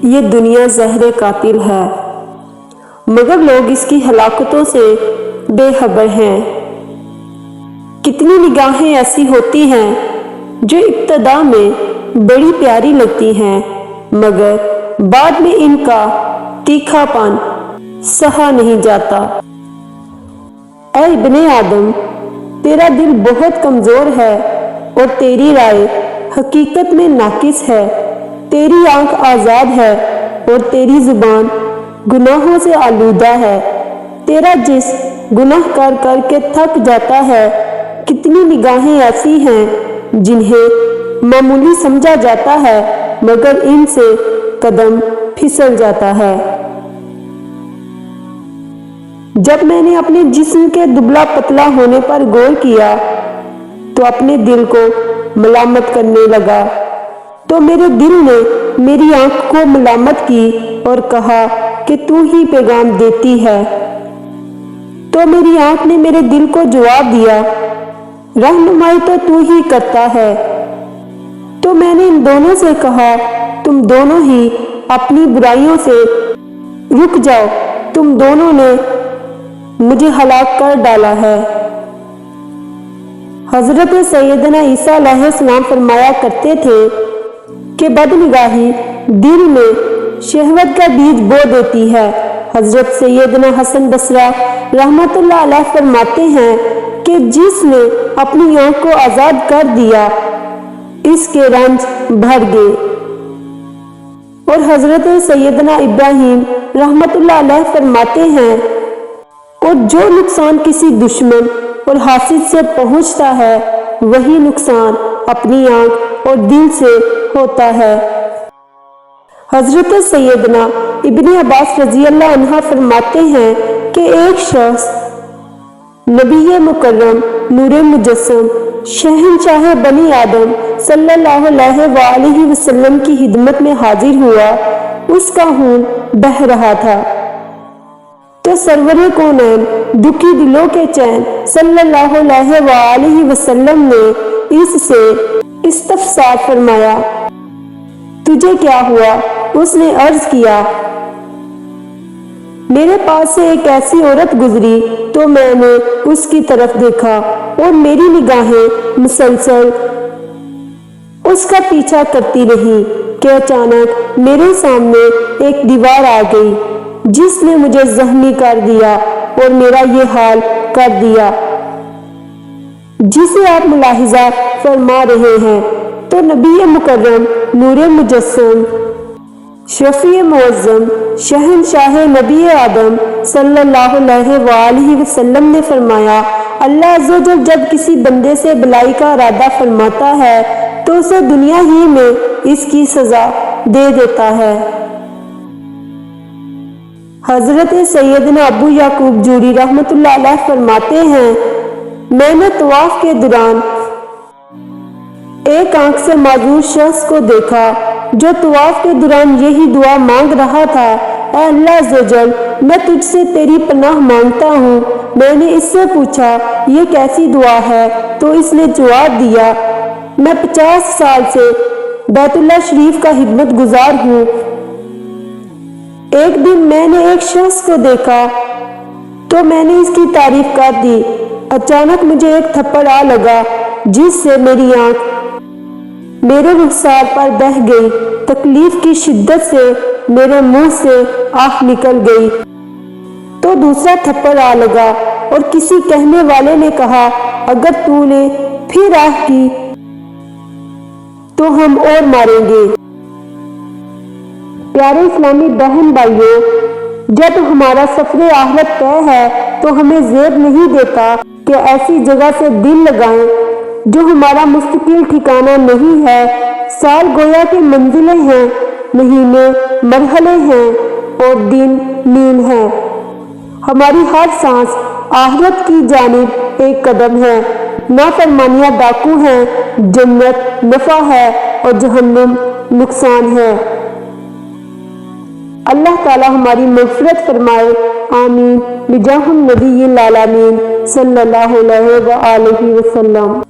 یہ دنیا زہر قاتل ہے، مگر لوگ اس کی ہلاکتوں سے بے خبر ہیں۔ کتنی نگاہیں ایسی ہوتی ہیں جو ابتدا میں بڑی پیاری لگتی ہیں، مگر بعد میں ان کا تیکھا پن سہا نہیں جاتا۔ اے ابن آدم، تیرا دل بہت کمزور ہے اور تیری رائے حقیقت میں ناقص ہے۔ تیری آنکھ آزاد ہے اور تیری زبان گناہوں سے آلودہ ہے۔ تیرا جسم گناہ کر کر کے تھک جاتا ہے۔ کتنی نگاہیں ایسی ہیں جنہیں معمولی سمجھا جاتا ہے، مگر ان سے قدم پھسل جاتا ہے۔ جب میں نے اپنے جسم کے دبلا پتلا ہونے پر غور کیا تو اپنے دل کو ملامت کرنے لگا، تو میرے دل نے میری آنکھ کو ملامت کی اور کہا کہ تو ہی پیغام دیتی ہے۔ تو میری آنکھ نے میرے دل کو جواب دیا، رہنمائی تو ہی کرتا ہے۔ تو میں نے ان دونوں سے کہا، تم دونوں ہی اپنی برائیوں سے رک جاؤ، تم دونوں نے مجھے ہلاک کر ڈالا ہے۔ حضرت سیدنا عیسیٰ علیہ السلام فرمایا کرتے تھے کہ بدنگاہی دل میں شہوت کا بیج بو دیتی ہے۔ حضرت سیدنا حسن بصری رحمت اللہ علیہ فرماتے ہیں کہ جس نے اپنی آنکھ کو آزاد کر دیا اس کے رنج بھر گئے۔ اور حضرت سیدنا ابراہیم رحمت اللہ علیہ فرماتے ہیں، اور جو نقصان کسی دشمن اور حاسد سے پہنچتا ہے وہی نقصان اپنی آنکھ اور دل سے ہوتا ہے۔ حضرت سیدنا ابن عباس رضی اللہ عنہ فرماتے ہیں کہ ایک شخص نبی مکرم نور مجسم شہنشاہ بنی آدم صلی اللہ علیہ وآلہ وسلم کی خدمت میں حاضر ہوا۔ اس کا خون بہہ رہا تھا، تو سرور کونین دکھی دلوں کے چین صلی اللہ علیہ وآلہ وسلم نے اس سے استفسار فرمایا، تجھے کیا ہوا؟ اس نے عرض کیا، میرے پاس سے ایک ایسی عورت گزری تو میں نے اس کی طرف دیکھا اور میری نگاہیں مسلسل اس کا پیچھا کرتی رہی کہ اچانک میرے سامنے ایک دیوار آ گئی جس نے مجھے زخمی کر دیا اور میرا یہ حال کر دیا جسے آپ ملاحظہ فرما رہے ہیں۔ تو نبی مکرم نور مجسم شفیع معظم شہنشاہ نبی آدم صلی اللہ علیہ وآلہ وسلم نے فرمایا، اللہ عز و جل جب کسی بندے سے بلائی کا ارادہ فرماتا ہے تو اسے دنیا ہی میں اس کی سزا دے دیتا ہے۔ حضرت سیدنا ابو یعقوب جوری رحمت اللہ علیہ فرماتے ہیں، میں نے طواف کے دوران ایک آنکھ سے معذور شخص کو دیکھا جو طواف کے دوران یہی دعا مانگ رہا تھا، اے اللہ عز و جل، میں تجھ سے تیری پناہ مانگتا ہوں۔ میں نے اس سے پوچھا یہ کیسی دعا ہے؟ تو اس نے جواب دیا، میں 50 سال سے بیت اللہ شریف کا خدمت گزار ہوں۔ ایک دن میں نے ایک شخص کو دیکھا تو میں نے اس کی تعریف کر دی، اچانک مجھے ایک تھپڑ آ لگا جس سے میری آنکھ میرے رخسار پر بہہ گئی، تکلیف کی شدت سے میرے منہ سے آہ نکل گئی۔ تو دوسرا تھپڑ آ لگا اور کسی کہنے والے نے کہا، اگر تو نے پھر آہ کی تو ہم اور ماریں گے۔ پیارے اسلامی بہن بھائیوں، جب ہمارا سفر آخرت طے ہے تو ہمیں زیب نہیں دیتا کہ ایسی جگہ سے دل لگائیں جو ہمارا مستقل ٹھکانہ نہیں ہے۔ سال گویا کہ منزلیں ہیں، مہینے مرحلے ہیں اور دن میل ہیں۔ ہماری ہر سانس آخرت کی جانب ایک قدم ہے۔ نافرمانیاں ڈاکو ہیں، جنت نفع ہے اور جہنم نقصان ہے۔ اللہ تعالی ہماری مغفرت فرمائے، آمین، بجاہ النبی العالمین صلی اللہ علیہ وآلہ وسلم۔